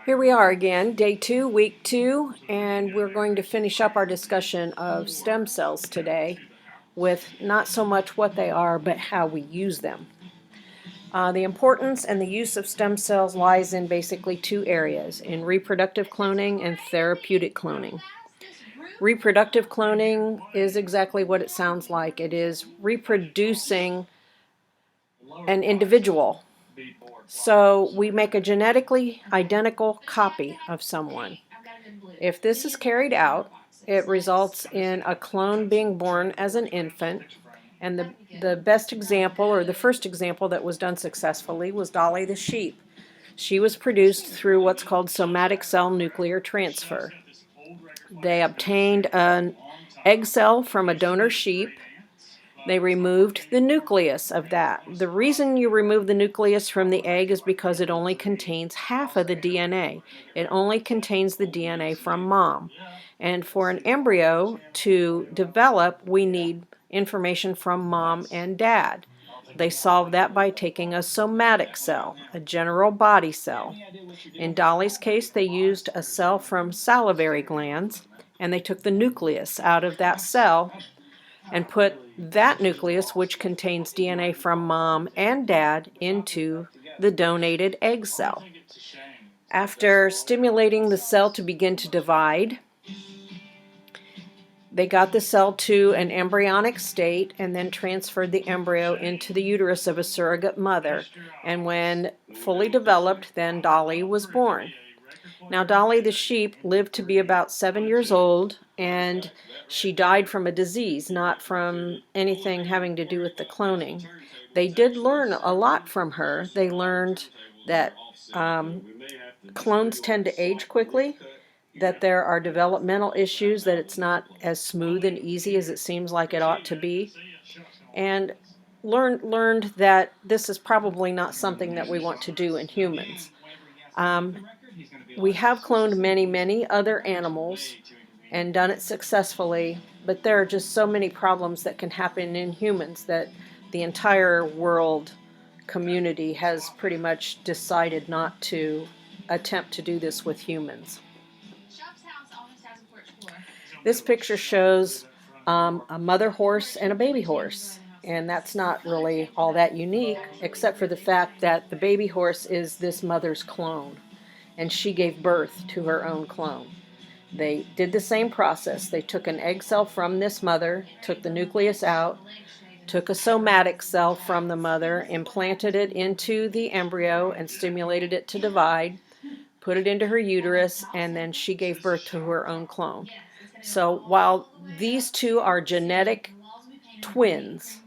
Here we are again, day 2, week 2, and we're going to finish up our discussion of stem cells today with not so much what they are, but how we use them. The importance and the use of stem cells lies in basically two areas, in reproductive cloning and therapeutic cloning. Reproductive cloning is exactly what it sounds like. It is reproducing an individual. So we make a genetically identical copy of someone. If this is carried out, it results in a clone being born as an infant. And the best example, or the first example that was done successfully, was Dolly the sheep. She was produced through what's called somatic cell nuclear transfer. They obtained an egg cell from a donor sheep. They removed the nucleus of that. The reason you remove the nucleus from the egg is because it only contains half of the DNA. It only contains the DNA from mom. And for an embryo to develop, we need information from mom and dad. They solved that by taking a somatic cell, a general body cell. In Dolly's case, they used a cell from salivary glands, and they took the nucleus out of that cell and put that nucleus, which contains DNA from mom and dad, into the donated egg cell. After stimulating the cell to begin to divide, they got the cell to an embryonic state and then transferred the embryo into the uterus of a surrogate mother. And when fully developed, then Dolly was born. Now, Dolly the sheep lived to be about 7 years old, and she died from a disease, not from anything having to do with the cloning. They did learn a lot from her. They learned that clones tend to age quickly, that there are developmental issues, that it's not as smooth and easy as it seems like it ought to be, and learned that this is probably not something that we want to do in humans. We have cloned many other animals and done it successfully, but there are just so many problems that can happen in humans that the entire world community has pretty much decided not to attempt to do this with humans. This picture shows a mother horse and a baby horse, and that's not really all that unique, except for the fact that the baby horse is this mother's clone, and she gave birth to her own clone. They did the same process. They took an egg cell from this mother, took the nucleus out, took a somatic cell from the mother, implanted it into the embryo and stimulated it to divide, put it into her uterus, and then she gave birth to her own clone. So while these two are genetic twins,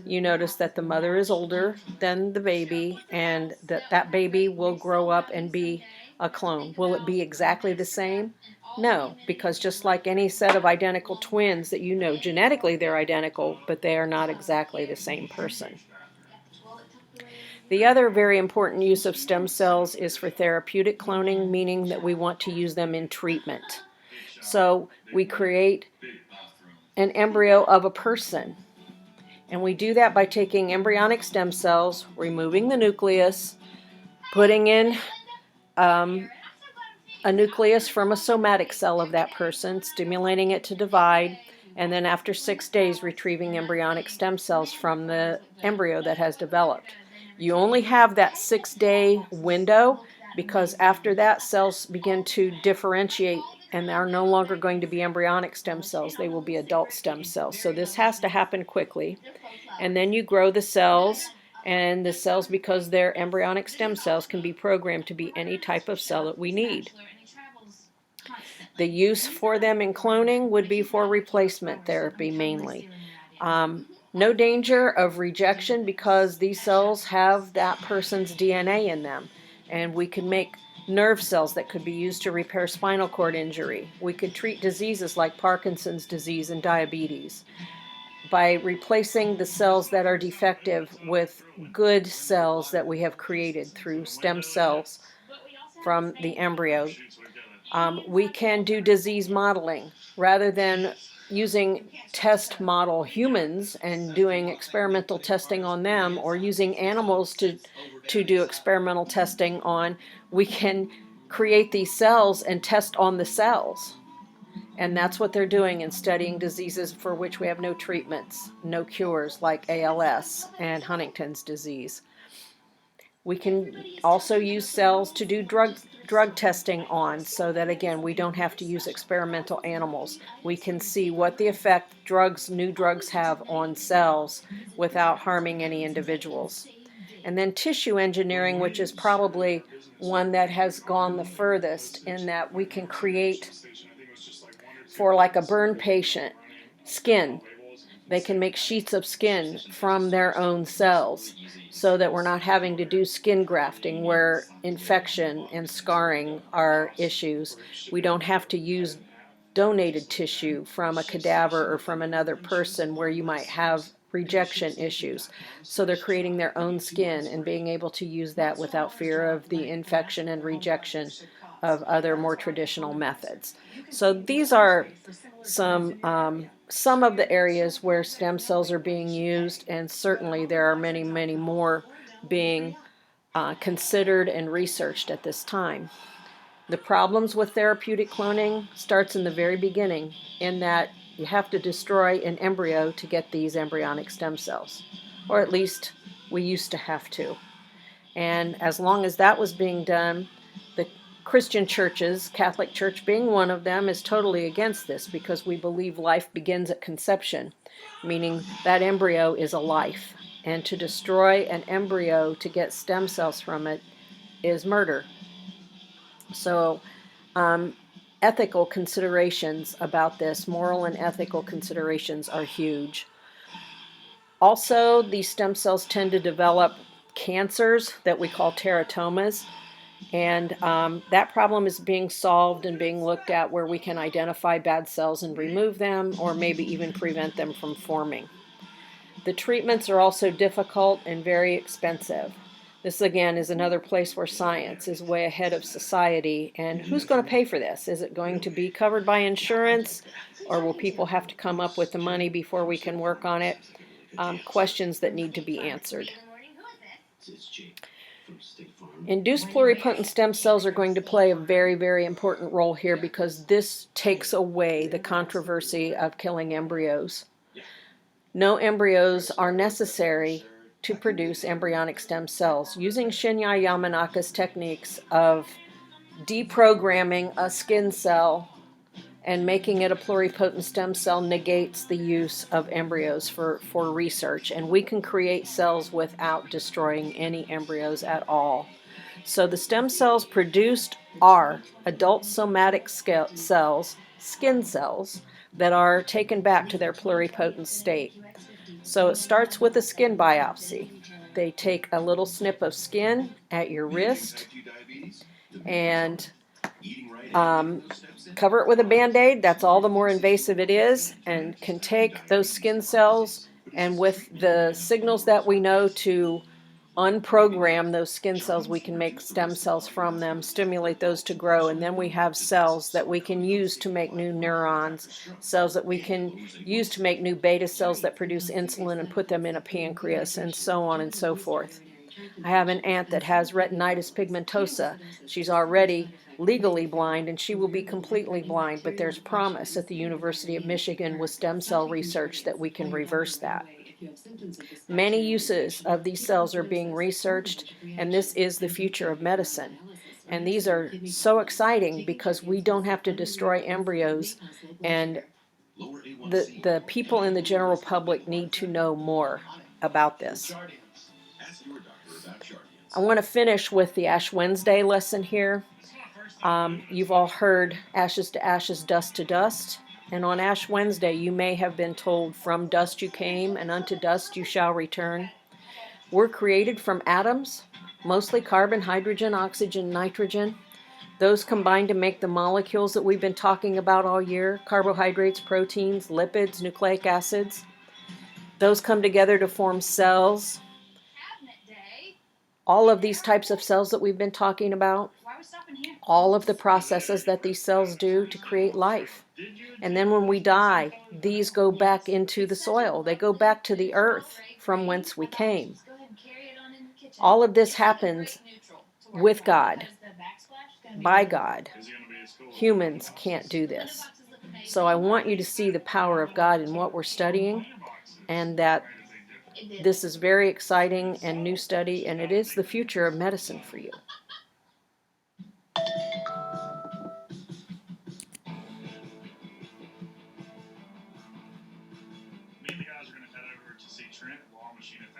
you notice that the mother is older than the baby, and that baby will grow up and be a clone. Will it be exactly the same? No, because just like any set of identical twins that you know genetically they're identical, but they are not exactly the same person. The other very important use of stem cells is for therapeutic cloning, meaning that we want to use them in treatment. So we create an embryo of a person. And we do that by taking embryonic stem cells, removing the nucleus, putting in a nucleus from a somatic cell of that person, stimulating it to divide, and then after 6 days retrieving embryonic stem cells from the embryo that has developed. You only have that 6-day window because after that cells begin to differentiate and are no longer going to be embryonic stem cells. They will be adult stem cells. So this has to happen quickly. And then you grow the cells, and the cells, because they're embryonic stem cells, can be programmed to be any type of cell that we need. The use for them in cloning would be for replacement therapy mainly. No danger of rejection because these cells have that person's DNA in them, and we can make nerve cells that could be used to repair spinal cord injury. We could treat diseases like Parkinson's disease and diabetes by replacing the cells that are defective with good cells that we have created through stem cells from the embryo. We can do disease modeling. Rather than using test model humans and doing experimental testing on them, or using animals to do experimental testing on, we can create these cells and test on the cells. And that's what they're doing in studying diseases for which we have no treatments, no cures, like ALS and Huntington's disease. We can also use cells to do drug testing on, so that again we don't have to use experimental animals. We can see what the effect new drugs have on cells without harming any individuals. And then tissue engineering, which is probably one that has gone the furthest, in that we can create, for like a burn patient, skin. They can make sheets of skin from their own cells, so that we're not having to do skin grafting where infection and scarring are issues. We don't have to use donated tissue from a cadaver or from another person where you might have rejection issues. So they're creating their own skin and being able to use that without fear of the infection and rejection of other more traditional methods. So these are some of the areas where stem cells are being used, and certainly there are many, many more being considered and researched at this time. The problems with therapeutic cloning starts in the very beginning, in that you have to destroy an embryo to get these embryonic stem cells, or at least we used to have to. And as long as that was being done, the Christian churches, Catholic Church being one of them, is totally against this, because we believe life begins at conception, meaning that embryo is a life. And to destroy an embryo to get stem cells from it is murder. So ethical considerations about this, moral and ethical considerations, are huge. Also, these stem cells tend to develop cancers that we call teratomas, and that problem is being solved and being looked at, where we can identify bad cells and remove them, or maybe even prevent them from forming. The treatments are also difficult and very expensive. This again is another place where science is way ahead of society. And who's going to pay for this? Is it going to be covered by insurance, or will people have to come up with the money before we can work on it? Questions that need to be answered. Induced pluripotent stem cells are going to play a very, very important role here, because this takes away the controversy of killing embryos. No embryos are necessary to produce embryonic stem cells. Using Shinya Yamanaka's techniques of deprogramming a skin cell and making it a pluripotent stem cell negates the use of embryos for research, and we can create cells without destroying any embryos at all. So the stem cells produced are adult somatic cells, skin cells, that are taken back to their pluripotent state. So it starts with a skin biopsy. They take a little snip of skin at your wrist and cover it with a Band-Aid. That's all the more invasive it is, and can take those skin cells, and with the signals that we know to unprogram those skin cells, we can make stem cells from them, stimulate those to grow, and then we have cells that we can use to make new neurons, cells that we can use to make new beta cells that produce insulin and put them in a pancreas, and so on and so forth. I have an aunt that has retinitis pigmentosa. She's already legally blind, and she will be completely blind, but there's promise at the University of Michigan with stem cell research that we can reverse that. Many uses of these cells are being researched, and this is the future of medicine. And these are so exciting because we don't have to destroy embryos, and the people in the general public need to know more about this. I want to finish with the Ash Wednesday lesson here. You've all heard ashes to ashes, dust to dust. And on Ash Wednesday, you may have been told, from dust you came, and unto dust you shall return. We're created from atoms, mostly carbon, hydrogen, oxygen, nitrogen. Those combine to make the molecules that we've been talking about all year: carbohydrates, proteins, lipids, nucleic acids. Those come together to form cells. All of these types of cells that we've been talking about, all of the processes that these cells do to create life. And then when we die, these go back into the soil. They go back to the earth from whence we came. All of this happens with God, by God. Humans can't do this. So I want you to see the power of God in what we're studying, and that this is very exciting and new study, and it is the future of medicine for you. Me and the guys are going to head over to see Trent, Law Machine at